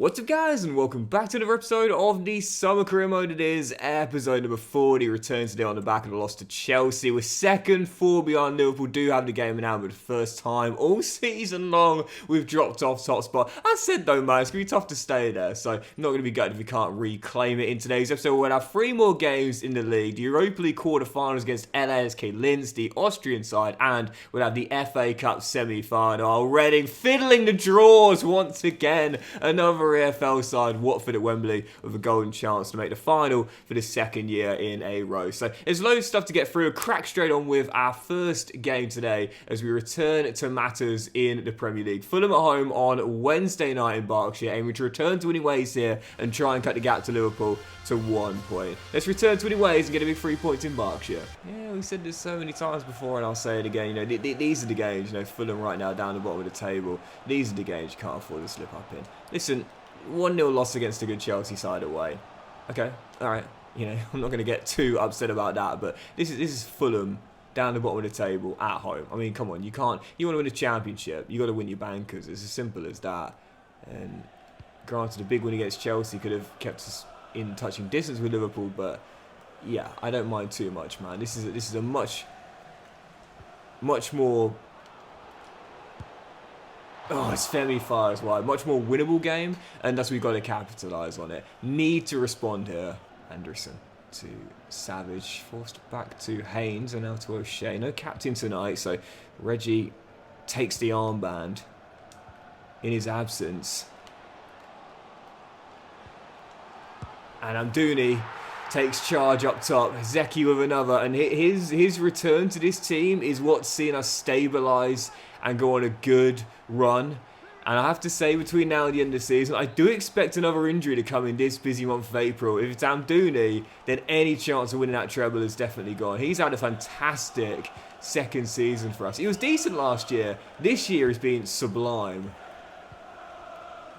What's up guys, and welcome back to another episode of the Summer Career Mode. It is episode number 40, returns today on the back of the loss to Chelsea. We're second, 4 behind Liverpool, do have the game in hand, but the first time all season long we've dropped off top spot. I said though, man, it's going to be tough to stay there, so not going to be gutted if we can't reclaim it. In today's episode, we'll have 3 more games in the league, the Europa League quarterfinals against LASK Linz, the Austrian side, and we'll have the FA Cup semi-final. Reading fiddling the draws once again, another EFL side, Watford at Wembley, with a golden chance to make the final for the second year in a row. So there's loads of stuff to get through. We'll crack straight on with our first game today as we return to matters in the Premier League. Fulham at home on Wednesday night in Berkshire, aiming to return to winning ways here and try and cut the gap to Liverpool to 1 point. Let's return to winning ways and get a big 3 points in Berkshire. Yeah, we said this so many times before and I'll say it again. You know, these are the games, you know, Fulham right now down the bottom of the table. These are the games you can't afford to slip up in. Listen, 1-0 loss against a good Chelsea side away. Okay, alright. You know, I'm not going to get too upset about that, but this is Fulham down the bottom of the table at home. I mean, come on, you want to win a championship, you got to win your bankers. It's as simple as that. And granted, a big win against Chelsea could have kept us in touching distance with Liverpool, but yeah, I don't mind too much, man. This is a much more. Oh, it's fairly far as well. Much more winnable game, and thus we've got to capitalise on it. Need to respond here. Anderson to Savage, forced back to Haynes, and now to O'Shea. No captain tonight, so Reggie takes the armband in his absence. And Amdouni takes charge up top. Zeki with another, and his return to this team is what's seen us stabilise and go on a good run. And I have to say, between now and the end of the season, I do expect another injury to come in this busy month of April. If it's Amdouni, then any chance of winning that treble is definitely gone. He's had a fantastic second season for us. He was decent last year. This year has been sublime.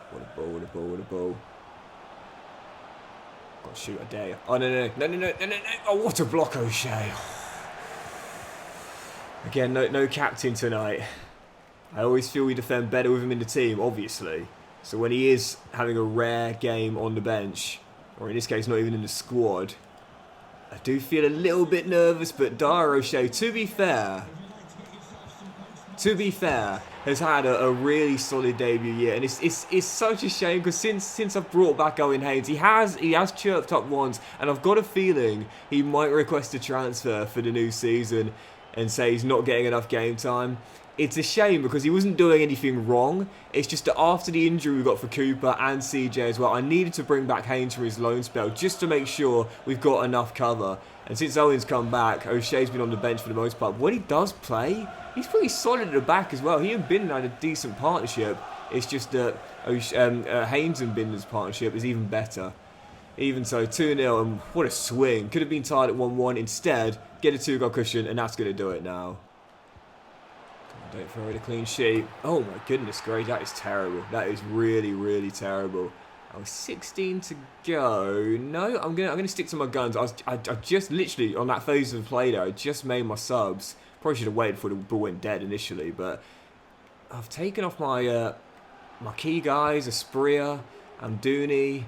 What a ball, what a ball, what a ball. Got to shoot, I dare you. Oh, no. Oh, what a block, O'Shea. Again, no captain tonight. I always feel we defend better with him in the team, obviously. So when he is having a rare game on the bench, or in this case not even in the squad, I do feel a little bit nervous, but Dara O'Shea, to be fair, has had a really solid debut year, and it's such a shame because since I've brought back Owen Haynes, he has chirped up once, and I've got a feeling he might request a transfer for the new season and say he's not getting enough game time. It's a shame because he wasn't doing anything wrong. It's just that after the injury we got for Cooper and CJ as well, I needed to bring back Haynes for his loan spell just to make sure we've got enough cover. And since Owen's come back, O'Shea's been on the bench for the most part. When he does play, he's pretty solid at the back as well. He and Binden had a decent partnership. It's just that Haynes and Binden's partnership is even better. Even so, 2-0, and what a swing. Could have been tied at 1-1. Instead, get a 2-goal cushion, and that's going to do it now. Don't throw it a clean sheet. Oh my goodness gracious, that is terrible. That is really, really terrible. I was 16 to go. No, I'm gonna stick to my guns. I just literally on that phase of the play there, I just made my subs. Probably should have waited before the ball went dead initially, but I've taken off my my key guys, Aspria, Amdouni,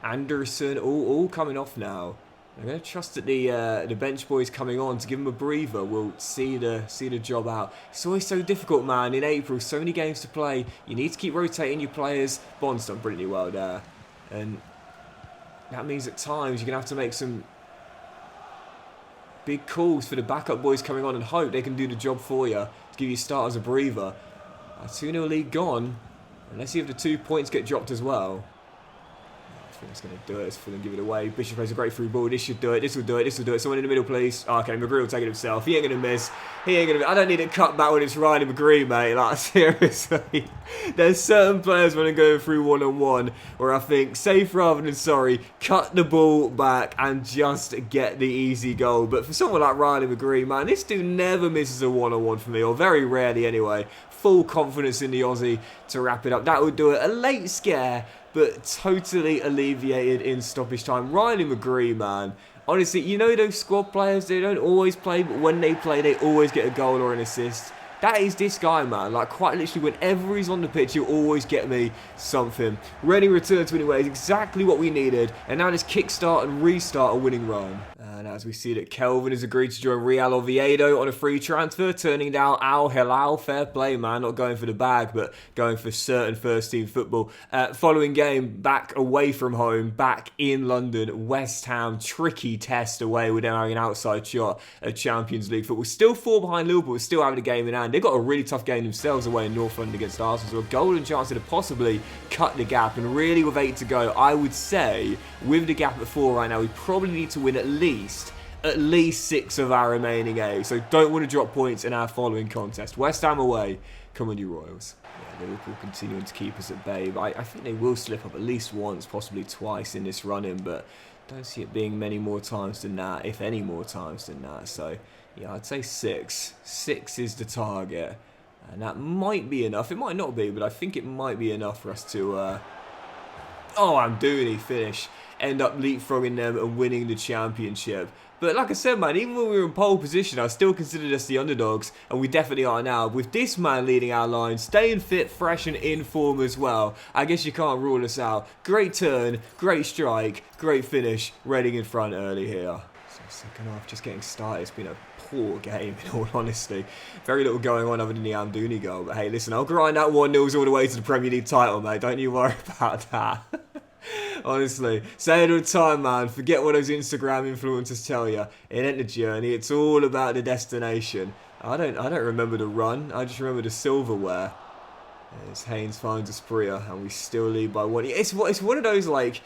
Anderson, all coming off now. I'm going to trust that the bench boys coming on to give them a breather will see the job out. It's always so difficult, man. In April, so many games to play. You need to keep rotating your players. Bond's done brilliantly well there. And that means at times you're going to have to make some big calls for the backup boys coming on and hope they can do the job for you to give you starters a breather. A 2-0 lead gone. Unless you have the 2 points get dropped as well. I think it's going to do it. It's going to give it away. Bishop plays a great through ball. This should do it. This will do it. This will do it. Someone in the middle, please. Oh, okay, McGree will take it himself. He ain't going to miss. He ain't going to. I don't need it cut back when it's Ryan McGree, mate. Like, seriously. There's certain players when they go through one-on-one where I think, safe rather than sorry, cut the ball back and just get the easy goal. But for someone like Ryan McGree, man, this dude never misses a one-on-one for me, or very rarely anyway. Full confidence in the Aussie to wrap it up. That would do it. A late scare, but totally alleviated in stoppage time. Riley McGree, man. Honestly, you know those squad players, they don't always play, but when they play, they always get a goal or an assist. That is this guy, man. Like, quite literally, whenever he's on the pitch, he'll always get me something. Reading returns anyway is exactly what we needed. And now let's kickstart and restart a winning run. And as we see that Kelvin has agreed to join Real Oviedo on a free transfer, turning down Al Hilal. Fair play, man. Not going for the bag, but going for certain first-team football. Following game, back away from home, back in London. West Ham, tricky test away with them having an outside shot at Champions League football. Still 4 behind Liverpool, still having a game in hand. They've got a really tough game themselves away in North London against Arsenal, so a golden chance to possibly cut the gap. And really, with 8 to go, I would say, with the gap at 4 right now, we probably need to win at least 6 of our remaining 8. So don't want to drop points in our following contest. West Ham away. Come on, you Royals. Yeah, Liverpool continuing to keep us at bay. But I think they will slip up at least once, possibly twice in this run-in. But don't see it being many more times than that, if any more times than that. So yeah, I'd say 6. 6 is the target. And that might be enough. It might not be, but I think it might be enough for us to... I'm doing it. Finish. End up leapfrogging them and winning the championship. But like I said, man, even when we were in pole position, I still considered us the underdogs, and we definitely are now. With this man leading our line, staying fit, fresh, and in form as well, I guess you can't rule us out. Great turn, great strike, great finish, Reading in front early here. So second half just getting started. It's been a poor game, in all honesty. Very little going on other than the Amdouni goal. But hey, listen, I'll grind out 1-0s all the way to the Premier League title, mate. Don't you worry about that. Honestly, say it all the time, man. Forget what those Instagram influencers tell you. It ain't the journey. It's all about the destination. I don't remember the run. I just remember the silverware. As Haynes finds Aspria, and we still lead by 1. It's one of those, like,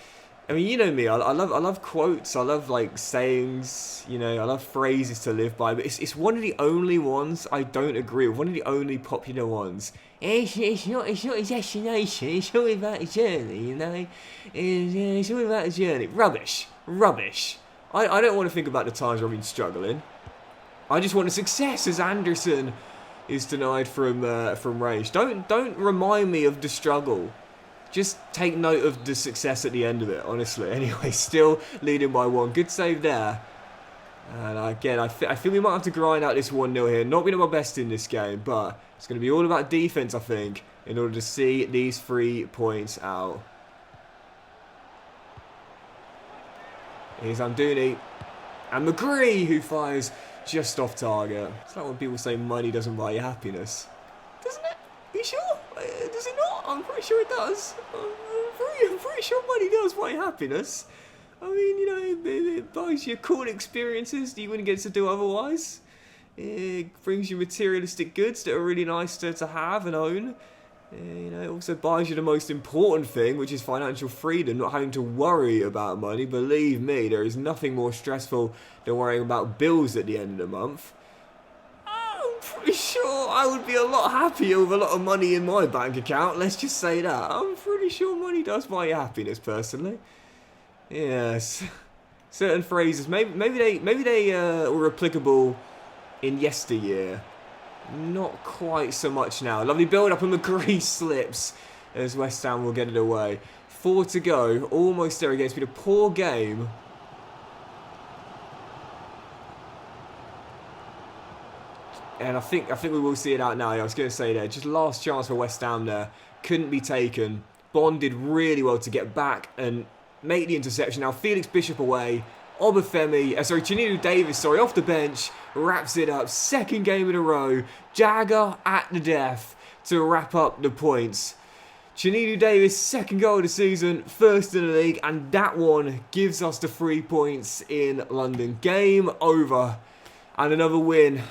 I mean, you know me. I love quotes. I love like sayings. You know, I love phrases to live by. But it's one of the only ones I don't agree with. One of the only popular ones. It's not a destination. It's all about the journey. You know, it's all about the journey. Rubbish. I don't want to think about the times where I've been struggling. I just want a success, as Anderson is denied from range. Don't remind me of the struggle. Just take note of the success at the end of it, honestly. Anyway, still leading by 1. Good save there. And again, I feel we might have to grind out this 1-0 here. Not been at my best in this game, but it's going to be all about defense, I think, in order to see these 3 points out. Here's Amdouni. And McGree, who fires just off target. It's like when people say money doesn't buy you happiness. Doesn't it? Are you sure? Does it not? I'm pretty sure it does. I'm pretty sure money does buy you happiness. I mean, you know, it buys you cool experiences that you wouldn't get to do otherwise. It brings you materialistic goods that are really nice to have and own. You know, it also buys you the most important thing, which is financial freedom, not having to worry about money. Believe me, there is nothing more stressful than worrying about bills at the end of the month. I'm pretty sure I would be a lot happier with a lot of money in my bank account, let's just say that. I'm pretty sure money does buy you happiness, personally. Yes. Certain phrases, maybe they were applicable in yesteryear. Not quite so much now. Lovely build up and McGree slips as West Ham will get it away. 4 to go. Almost there again. It's been a poor game. And I think we will see it out now. I was going to say there. Just last chance for West Ham there. Couldn't be taken. Bond did really well to get back and make the interception. Now Felix Bishop away. Chinedu Davis, off the bench, wraps it up. Second game in a row. Jagger at the death to wrap up the points. Chinedu Davis, second goal of the season, first in the league, and that one gives us the 3 points in London. Game over, and another win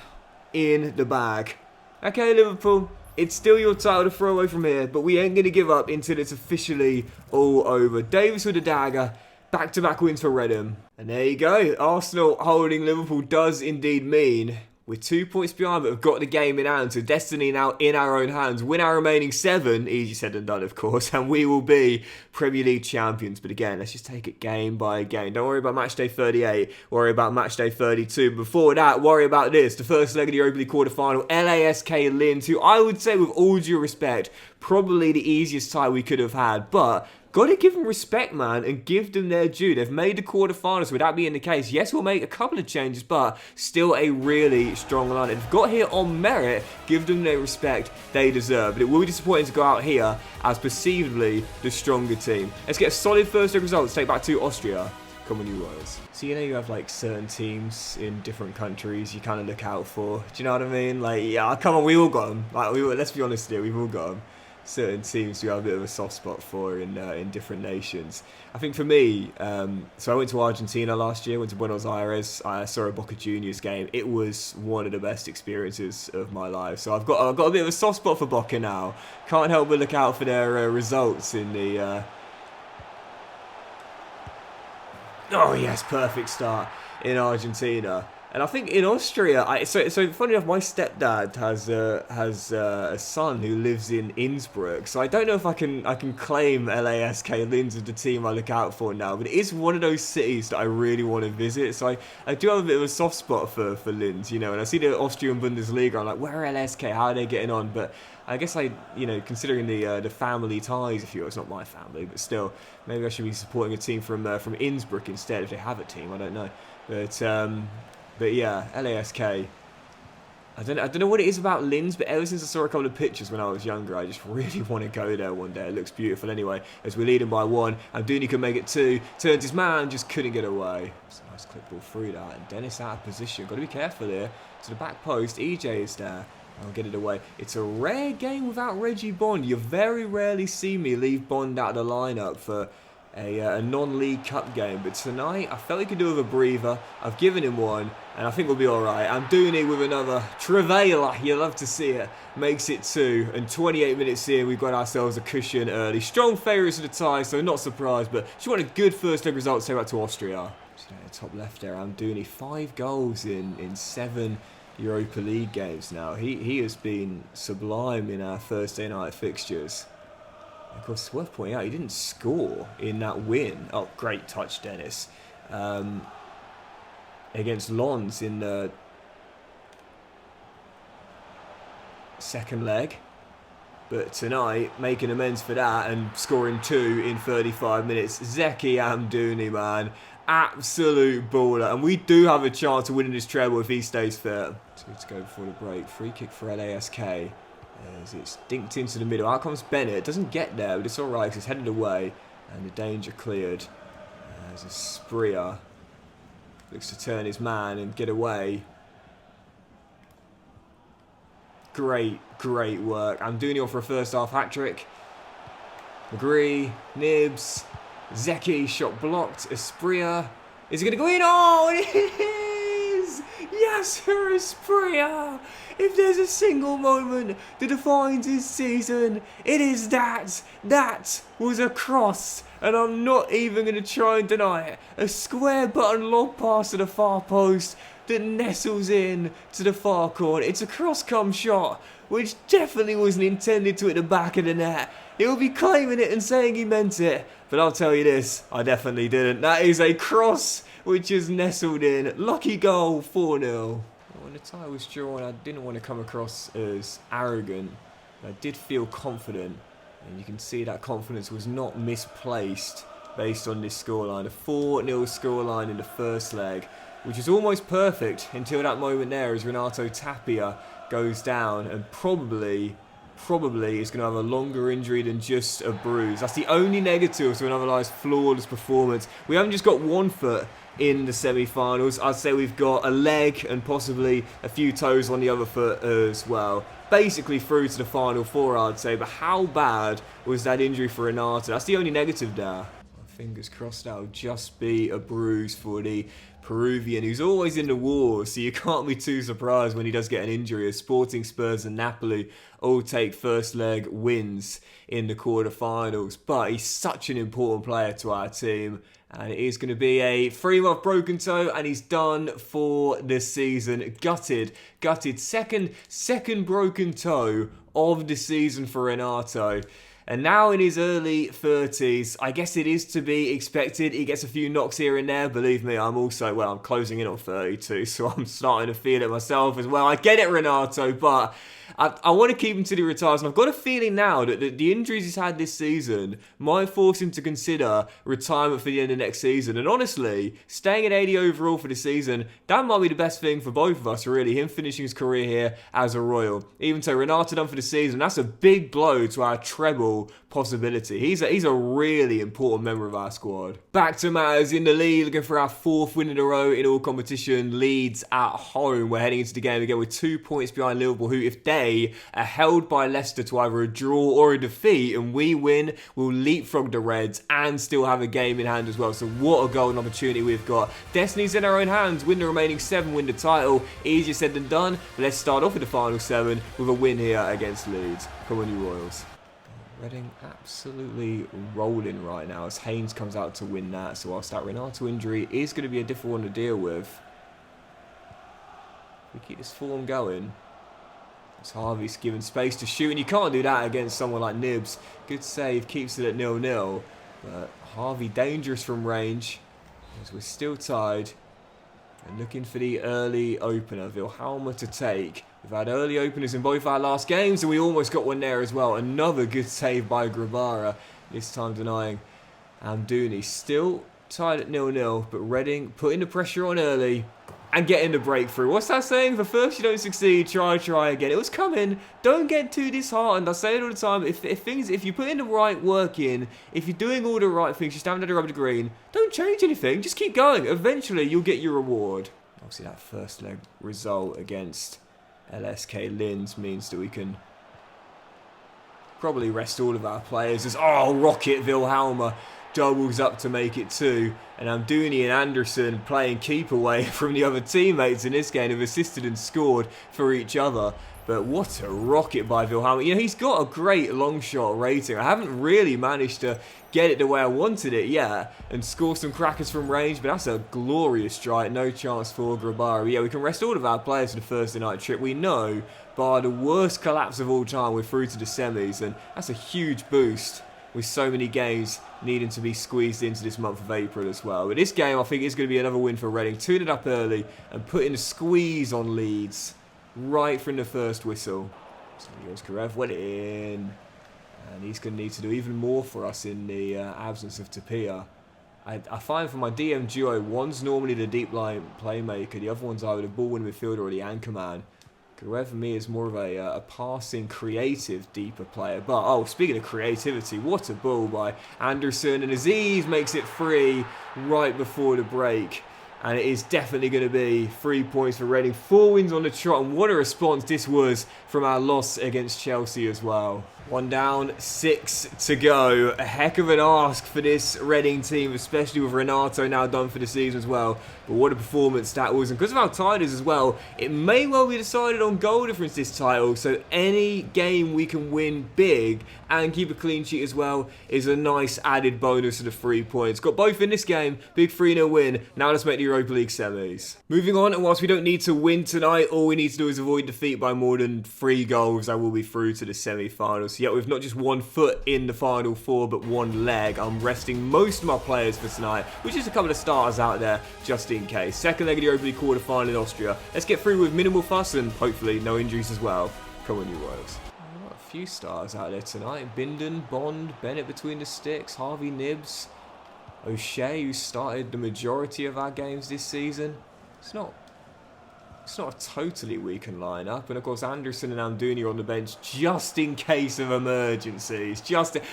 in the bag. Okay, Liverpool, it's still your title to throw away from here, but we ain't going to give up until it's officially all over. Davis with a dagger. Back-to-back wins for Reading. And there you go. Arsenal holding Liverpool does indeed mean we're 2 points behind, but we've got the game in hand. So destiny now in our own hands. Win our remaining 7. Easy said than done, of course. And we will be Premier League champions. But again, let's just take it game by game. Don't worry about match day 38. Worry about match day 32. Before that, worry about this. The first leg of the Europa League quarterfinal. LASK Linz, who I would say, with all due respect, probably the easiest tie we could have had. But got to give them respect, man, and give them their due. They've made the quarterfinals. Would that being the case? Yes, we'll make a couple of changes, but still a really strong line. They've got here on merit. Give them their respect they deserve. But it will be disappointing to go out here as perceivably the stronger team. Let's get a solid first leg results. Take back to Austria. Come on, you Royals. So, you know, you have like certain teams in different countries you kind of look out for. Do you know what I mean? Like, yeah, come on, we all got them. Like, let's be honest here, we've all got them. Certain teams we have a bit of a soft spot for in different nations. I think for me, so I went to Argentina last year, went to Buenos Aires. I saw a Boca Juniors game. It was one of the best experiences of my life. So I've got a bit of a soft spot for Boca now. Can't help but look out for their results in the. Oh yes, perfect start in Argentina. And I think in Austria, so funny enough, my stepdad has a son who lives in Innsbruck. So I don't know if I can claim LASK Linz as the team I look out for now, but it is one of those cities that I really want to visit. So I do have a bit of a soft spot for Linz, you know. And I see the Austrian Bundesliga, I'm like, where are LASK? How are they getting on? But I guess considering the family ties, if you will, it's not my family, but still, maybe I should be supporting a team from Innsbruck instead if they have a team. I don't know, but yeah, LASK. I don't know what it is about Linz, but ever since I saw a couple of pictures when I was younger, I just really want to go there one day. It looks beautiful anyway. As we're leading by 1, Amdouni can make it 2. Turns his man, just couldn't get away. It's a nice clip ball through that, and Dennis out of position. Got to be careful there. To the back post, EJ is there. I'll get it away. It's a rare game without Reggie Bond. You very rarely see me leave Bond out of the lineup for a non-league cup game. But tonight, I felt he could do with a breather. I've given him one, and I think we'll be all right. Amdouni with another travailer. You love to see it. Makes it 2. And 28 minutes in, we've got ourselves a cushion early. Strong favourites of the tie, so not surprised. But just want a good first leg result to take back to Austria. Just top left there, Amdouni. 5 goals in 7 Europa League games now. He has been sublime in our Thursday night fixtures. Of course, it's worth pointing out he didn't score in that win. Oh, great touch, Dennis. Against Lons in the second leg. But tonight, making amends for that and scoring 2 in 35 minutes. Zeki Amdouni, man. Absolute baller. And we do have a chance of winning this treble if he stays fit. 2 to go before the break. Free kick for LASK. As it's dinked into the middle. Out comes Bennett. It doesn't get there, but it's alright because it's headed away. And the danger cleared. There's a Spria. Looks to turn his man and get away. Great work. Amdouni on for a first half hat-trick. McGree, Nibs, Zeki, shot blocked. Espria. Is he going to go in? Oh, it is! Yes, for Espria! If there's a single moment that defines his season, it is that. That was a cross. And I'm not even going to try and deny it. A square button lob pass to the far post that nestles in to the far corner. It's a cross-come shot, which definitely wasn't intended to hit the back of the net. He'll be claiming it and saying he meant it. But I'll tell you this, I definitely didn't. That is a cross which is nestled in. Lucky goal, 4-0. When the tie was drawn, I didn't want to come across as arrogant. I did feel confident. And you can see that confidence was not misplaced based on this scoreline. A 4-0 scoreline in the first leg, which is almost perfect until that moment there as Renato Tapia goes down and probably is going to have a longer injury than just a bruise. That's the only negative to an otherwise flawless performance. We haven't just got one foot in the semi-finals. I'd say we've got a leg and possibly a few toes on the other foot as well. Basically through to the final 4, I'd say. But how bad was that injury for Renato? That's the only negative there. Fingers crossed that'll just be a bruise for the Peruvian, who's always in the war, so you can't be too surprised when he does get an injury, as Sporting, Spurs and Napoli all take first leg wins in the quarterfinals. But he's such an important player to our team, and it is going to be a 3-month broken toe, and he's done for this season. Gutted. Second broken toe of the season for Renato. And now in his early 30s, I guess it is to be expected. He gets a few knocks here and there. Believe me, I'm closing in on 32, so I'm starting to feel it myself as well. I get it, Renato, but I want to keep him till he retires, and I've got a feeling now that the injuries he's had this season might force him to consider retirement for the end of next season. And honestly, staying at 80 overall for the season, that might be the best thing for both of us, really, him finishing his career here as a Royal. Even so, Renato done for the season, that's a big blow to our treble possibility. He's a really important member of our squad. Back to matters in the league, looking for our 4th win in a row in all competition. Leeds at home. We're heading into the game again with 2 points behind Liverpool, who, if they are held by Leicester to either a draw or a defeat, and we win, we'll leapfrog the Reds and still have a game in hand as well. So what a golden opportunity we've got. Destiny's in our own hands. Win the remaining 7, win the title. Easier said than done, but let's start off with the final 7 with a win here against Leeds. Come on, you Royals. Reading absolutely rolling right now as Haynes comes out to win that. So whilst that Renato injury is going to be a difficult one to deal with, if we keep this form going, as Harvey's given space to shoot, and you can't do that against someone like Nibs. Good save, keeps it at 0-0, but Harvey dangerous from range as we're still tied and looking for the early opener. Wilhelma to take. We've had early openers in both our last games, and we almost got one there as well. Another good save by Grabara, this time denying Amdouni. Still tied at 0-0, but Reading putting the pressure on early and getting the breakthrough. What's that saying? For first you don't succeed, try again. It was coming. Don't get too disheartened. I say it all the time. If you put in the right work in, if you're doing all the right things, you stand at the rubber green, don't change anything. Just keep going. Eventually you'll get your reward. Obviously that first leg result against LSK Linz means that we can probably rest all of our players as, Rocket Wilhelma doubles up to make it 2, and Amdouni and Anderson playing keep away from the other teammates in this game have assisted and scored for each other. But what a rocket by Wilhelma. You know, he's got a great long shot rating. I haven't really managed to get it the way I wanted it yet and score some crackers from range, but that's a glorious strike. No chance for Grabara. Yeah, we can rest all of our players for the Thursday night trip. We know, bar the worst collapse of all time, we're through to the semis, and that's a huge boost with so many games needing to be squeezed into this month of April as well. But this game, I think, is going to be another win for Reading. 2-0 up early and putting a squeeze on Leeds right from the first whistle. So Karev went in, and he's going to need to do even more for us in the absence of Tapia. I find for my DM duo, one's normally the deep line playmaker, the other one's either the ball-winning midfielder or the anchor man. Karev for me is more of a passing, creative, deeper player. But, speaking of creativity, what a ball by Anderson. And Aziz makes it 3 right before the break. And it is definitely going to be 3 points for Reading. 4 wins on the trot. And what a response this was from our loss against Chelsea as well. 1 down, 6 to go. A heck of an ask for this Reading team, especially with Renato now done for the season as well. But what a performance that was. And because of how tight it is as well, it may well be decided on goal difference this title. So any game we can win big and keep a clean sheet as well is a nice added bonus to the 3 points. Got both in this game. Big 3-0 win. Now let's make the Europa League semis. Moving on, and whilst we don't need to win tonight, all we need to do is avoid defeat by more than 3 goals. I will be through to the semi-finals. So yeah, we've not just 1 foot in the final 4, but 1 leg. I'm resting most of my players for tonight, which is a couple of starters out there just in case. Second leg of the Europa League quarter-final in Austria. Let's get through with minimal fuss and hopefully no injuries as well. Come on, you Royals. Got a few stars out there tonight. Bindon, Bond, Bennett between the sticks, Harvey Nibs, O'Shea, who started the majority of our games this season. It's not a totally weakened lineup, and of course Anderson and Amdouni are on the bench just in case of emergencies.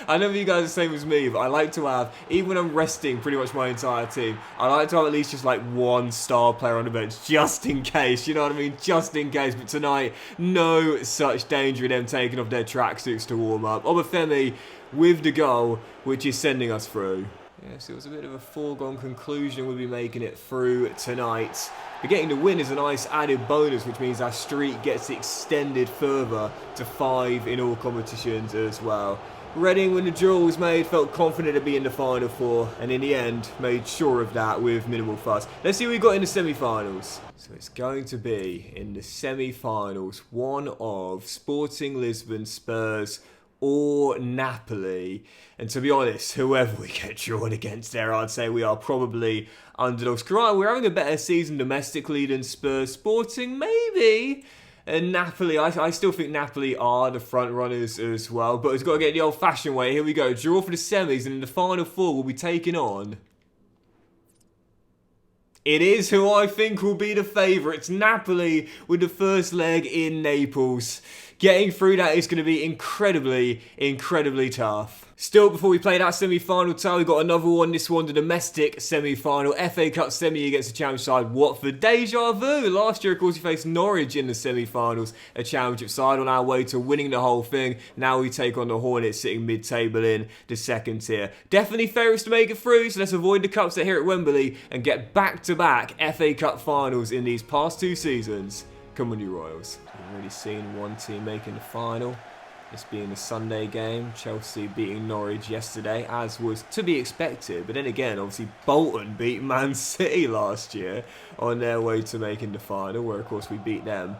I know you guys are the same as me, but I like to have, even when I'm resting pretty much my entire team, I like to have at least just like 1 star player on the bench just in case, you know what I mean? Just in case. But tonight, no such danger in them taking off their tracksuits to warm up. Obafemi with the goal, which is sending us through. Yes, it was a bit of a foregone conclusion we'll be making it through tonight. But getting the win is a nice added bonus, which means our streak gets extended further to 5 in all competitions as well. Reading, when the draw was made, felt confident to be in the final 4, and in the end, made sure of that with minimal fuss. Let's see what we got in the semi-finals. So it's going to be, in the semi-finals, one of Sporting Lisbon, Spurs, or Napoli. And to be honest, whoever we get drawn against there, I'd say we are probably underdogs. We're having a better season domestically than Spurs. Sporting, maybe. And Napoli, I still think Napoli are the front runners as well, but it's got to get the old-fashioned way. Here we go, draw for the semis, and in the final four we'll be taking on... It is who I think will be the favourites, Napoli, with the first leg in Naples. Getting through that is going to be incredibly, incredibly tough. Still, before we play that semi-final tie, we've got another one. This one, the domestic semi-final. FA Cup semi against the Championship side, Watford. Deja vu. Last year, of course, we faced Norwich in the semi-finals. A Championship side on our way to winning the whole thing. Now we take on the Hornets, sitting mid-table in the second tier. Definitely favourites to make it through, so let's avoid the cups that here at Wembley and get back-to-back FA Cup finals in these past 2 seasons. Come on, you Royals. We've already seen one team making the final. This being the Sunday game, Chelsea beating Norwich yesterday, as was to be expected. But then again, obviously Bolton beat Man City last year on their way to making the final, where of course we beat them.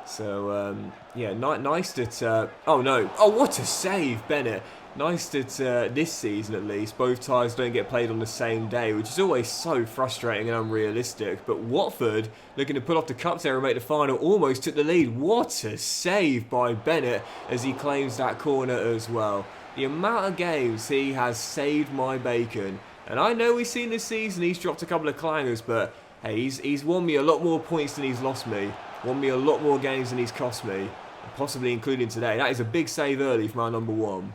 So, yeah, nice that... oh no, oh what a save, Bennett. Nice that this season at least, both ties don't get played on the same day, which is always so frustrating and unrealistic. But Watford, looking to pull off the cup there and make the final, almost took the lead. What a save by Bennett as he claims that corner as well. The amount of games he has saved my bacon. And I know we've seen this season he's dropped a couple of clangers, but hey, he's won me a lot more points than he's lost me. Won me a lot more games than he's cost me, possibly including today. That is a big save early from our number one.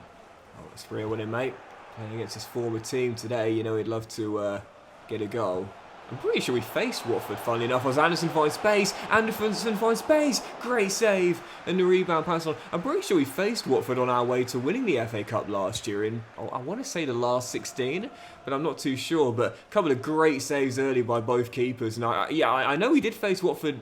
It's real winning, mate. Playing against his former team today, you know he'd love to get a goal. I'm pretty sure we faced Watford, funnily enough, as Anderson finds space. Anderson finds space. Great save. And the rebound pass on. I'm pretty sure we faced Watford on our way to winning the FA Cup last year in, oh, I want to say the last 16, but I'm not too sure. But a couple of great saves early by both keepers. And I know we did face Watford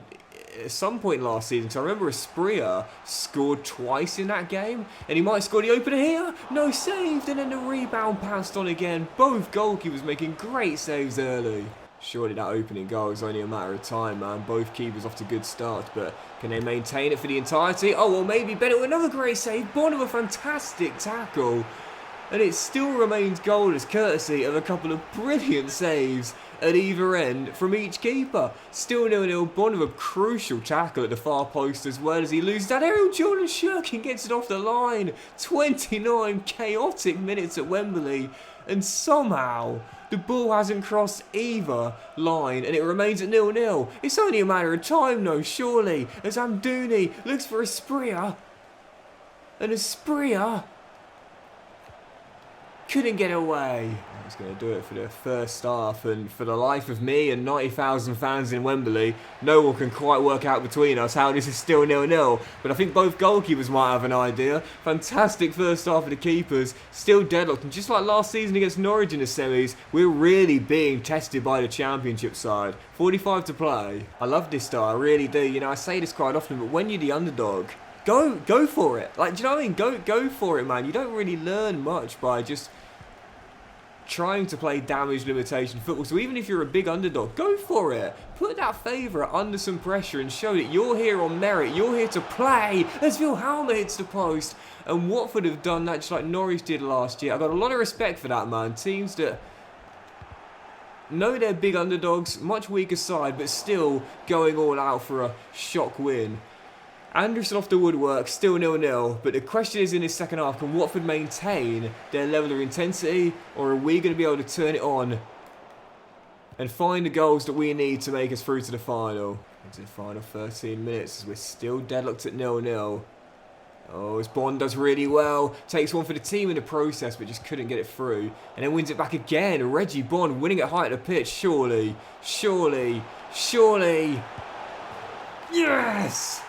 at some point last season, because I remember Espria scored twice in that game, and he might score the opener here. No, saved, and then the rebound passed on again. Both goalkeepers making great saves early. Surely that opening goal is only a matter of time, man. Both keepers off to good starts, but can they maintain it for the entirety? Oh, well, maybe Bennett with another great save. Bond with a fantastic tackle. And it still remains goalless, courtesy of a couple of brilliant saves at either end from each keeper. Still 0-0, Bond with a crucial tackle at the far post as well as he loses that aerial. Jordan Shirkin gets it off the line. 29 chaotic minutes at Wembley, and somehow the ball hasn't crossed either line and it remains at 0-0. It's only a matter of time though, surely, as Amdouni looks for Espria, and Espria couldn't get away. He's going to do it for the first half, and for the life of me and 90,000 fans in Wembley, no one can quite work out between us how this is still 0-0. But I think both goalkeepers might have an idea. Fantastic first half of the keepers, still deadlocked, and just like last season against Norwich in the semis, we're really being tested by the Championship side. 45 to play. I love this style, I really do. You know, I say this quite often, but when you're the underdog, go for it. Like, do you know what I mean? Go for it, man. You don't really learn much by just trying to play damage limitation football. So even if you're a big underdog, go for it. Put that favourite under some pressure and show that you're here on merit. You're here to play. As Wilhelma hits the post. And Watford have done that just like Norwich did last year. I've got a lot of respect for that, man. Teams that know they're big underdogs, much weaker side, but still going all out for a shock win. Anderson off the woodwork, still 0-0, but the question is in this second half, can Watford maintain their level of intensity, or are we going to be able to turn it on and find the goals that we need to make us through to the final? Into the final 13 minutes, as we're still deadlocked at 0-0. Oh, as Bond does really well, takes one for the team in the process, but just couldn't get it through, and then wins it back again. Reggie Bond winning at height of the pitch, surely, yes!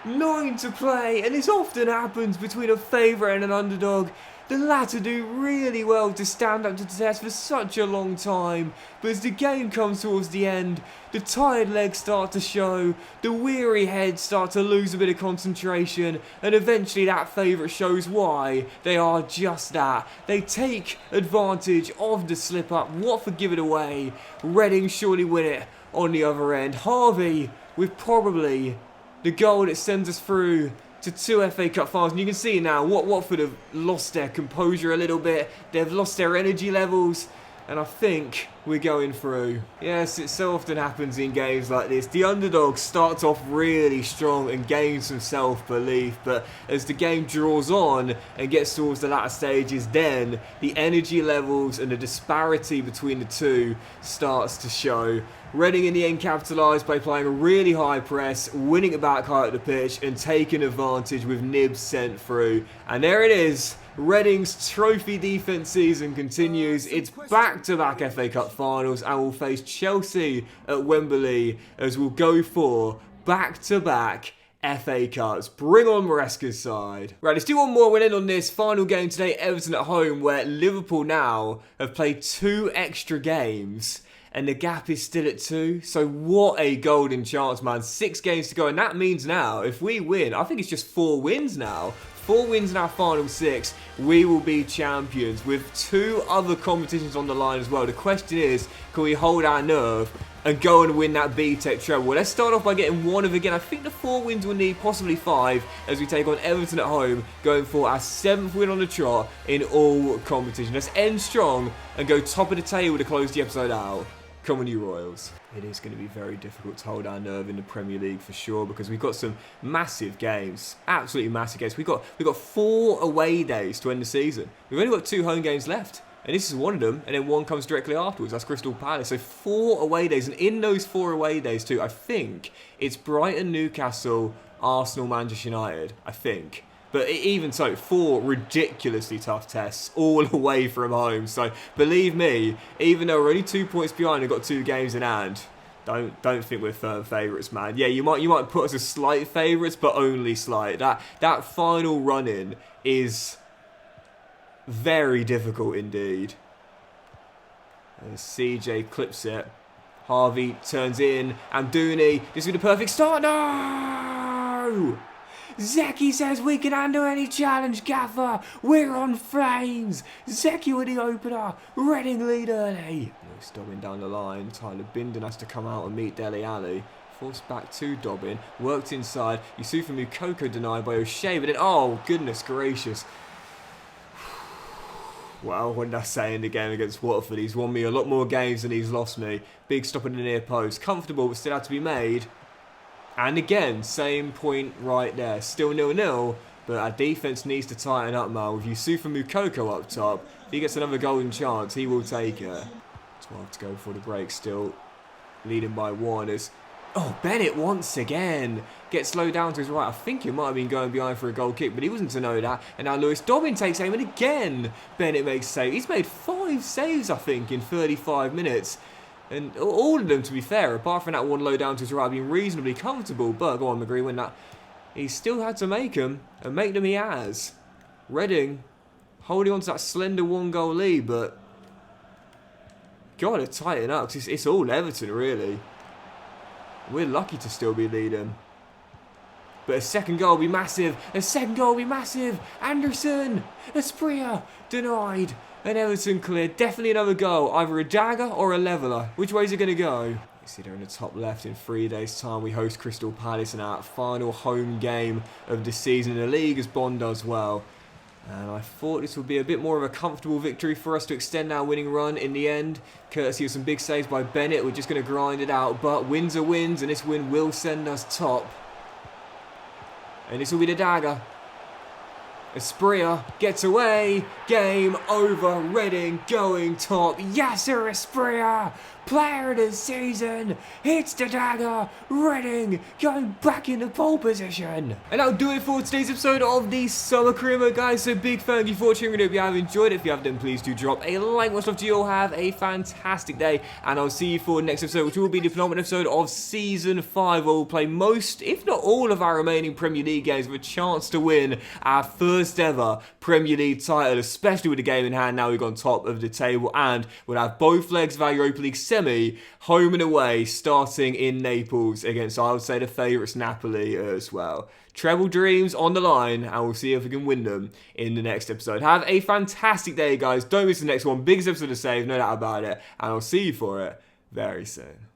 9 to play, and this often happens between a favourite and an underdog. The latter do really well to stand up to the test for such a long time, but as the game comes towards the end, the tired legs start to show, the weary heads start to lose a bit of concentration, and eventually that favourite shows why they are just that. They take advantage of the slip up. Watford give it away. Reading surely win it on the other end. Harvey with probably the goal that sends us through to 2 FA Cup finals. And you can see now Watford have lost their composure a little bit. They've lost their energy levels. And I think we're going through. Yes, it so often happens in games like this. The underdog starts off really strong and gains some self-belief, but as the game draws on and gets towards the latter stages, then the energy levels and the disparity between the two starts to show. Reading in the end capitalised by playing a really high press, winning it back high at the pitch and taking advantage with nibs sent through. And there it is. Reading's trophy defence season continues. It's back-to-back FA Cup finals and we'll face Chelsea at Wembley as we'll go for back-to-back FA Cups. Bring on Maresca's side. Right, let's do one more. We'll end on this final game today, Everton at home, where Liverpool now have played 2 extra games and the gap is still at 2. So what a golden chance, man. 6 games to go, and that means now, if we win, I think it's just 4 wins now. 4 wins in our final 6, we will be champions with 2 other competitions on the line as well. The question is, can we hold our nerve and go and win that B-Tech treble? Well, let's start off by getting 1 of again. I think the 4 wins we'll need, possibly 5, as we take on Everton at home, going for our 7th win on the trot in all competition. Let's end strong and go top of the table to close the episode out. Come on, you Royals. It is going to be very difficult to hold our nerve in the Premier League for sure, because we've got some massive games, absolutely massive games. We've got 4 away days to end the season. We've only got 2 home games left, and this is one of them, and then 1 comes directly afterwards. That's Crystal Palace. So 4 away days, and in those 4 away days too, I think it's Brighton, Newcastle, Arsenal, Manchester United. I think. But even so, 4 ridiculously tough tests, all away from home. So believe me, even though we're only 2 points behind and got 2 games in hand, don't think we're firm favourites, man. Yeah, you might put us as slight favourites, but only slight. That final run-in is very difficult indeed. As CJ clips it. Harvey turns in. Amdouni, this will be the perfect start. No! Zeki says we can handle any challenge, Gaffer. We're on flames. Zeki with the opener. Reading lead early. Lewis Dobbin down the line. Tyler Binden has to come out and meet Dele Alli. Forced back to Dobbin. Worked inside. Yusufa Mukoko denied by O'Shea. But then, oh, goodness gracious. Well, what did I say in the game against Watford? He's won me a lot more games than he's lost me. Big stop in the near post. Comfortable, but still had to be made. And again, same point right there. Still 0-0, but our defence needs to tighten up now. With Yusufa Mukoko up top, if he gets another golden chance, he will take it. 12 to go for the break still. Leading by 1 as... Oh, Bennett once again gets slowed down to his right. I think he might have been going behind for a goal kick, but he wasn't to know that. And now Lewis Dobbin takes aim, and again, Bennett makes a save. He's made 5 saves, I think, in 35 minutes. And all of them, to be fair, apart from that one low down to his right, have been reasonably comfortable. But go on, McGree, win that. He still had to make them, and make them he has. Reading holding on to that slender 1-goal lead, but got to tighten up, because it's all Everton, really. We're lucky to still be leading. But a second goal will be massive. A second goal will be massive. Anderson. Espria. Denied. And Everton cleared. Definitely another goal. Either a dagger or a leveller. Which way is it going to go? You see there in the top left, in 3 days' time, we host Crystal Palace in our final home game of the season in the league, as Bond does well. And I thought this would be a bit more of a comfortable victory for us to extend our winning run in the end. Courtesy of some big saves by Bennett. We're just going to grind it out. But wins are wins, and this win will send us top. And this will be the dagger. Espria gets away. Game over. Reading going top. Yasser Espria, player of the season. Hits the dagger. Reading going back into pole position. And that'll do it for today's episode of the Summer Career Mode, guys. So big thank you for watching. If you have enjoyed it, if you have, then please do drop a like. Much love to you all. Have a fantastic day. And I'll see you for the next episode, which will be the penultimate episode of Season 5. Where we'll play most, if not all, of our remaining Premier League games with a chance to win our first ever Premier League title, especially with the game in hand. Now we've gone top of the table, and we'll have both legs of our Europa League semi, home and away, starting in Naples against, I would say, the favourites Napoli as well. Treble dreams on the line, and we'll see if we can win them in the next episode. Have a fantastic day, guys. Don't miss the next one. Biggest episode to save, no doubt about it. And I'll see you for it very soon.